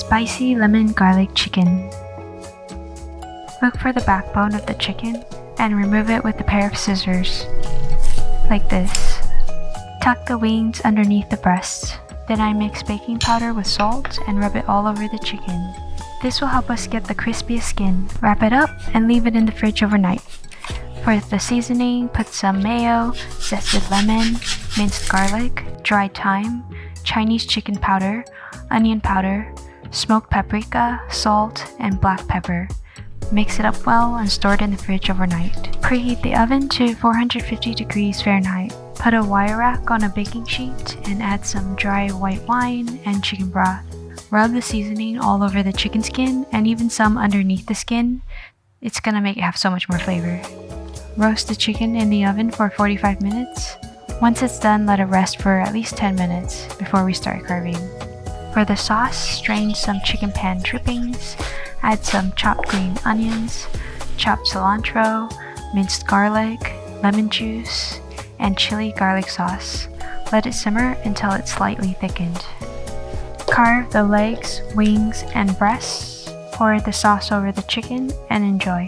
Spicy lemon garlic chicken. Look for the backbone of the chicken and remove it with a pair of scissors, like this. Tuck the wings underneath the breast. Then I mix baking powder with salt and rub it all over the chicken. This will help us get the crispiest skin. Wrap it up and leave it in the fridge overnight. For the seasoning, put some mayo, zested lemon, minced garlic, dried thyme, Chinese chicken powder, onion powder, smoked paprika, salt, and black pepper. Mix it up well and store it in the fridge overnight. Preheat the oven to 450 degrees Fahrenheit. Put a wire rack on a baking sheet and add some dry white wine and chicken broth. Rub the seasoning all over the chicken skin and even some underneath the skin. It's gonna make it have so much more flavor. Roast the chicken in the oven for 45 minutes. Once it's done, let it rest for at least 10 minutes before we start carving. For the sauce, strain some chicken pan drippings, add some chopped green onions, chopped cilantro, minced garlic, lemon juice, and chili garlic sauce. Let it simmer until it's slightly thickened. Carve the legs, wings, and breasts, pour the sauce over the chicken, and enjoy.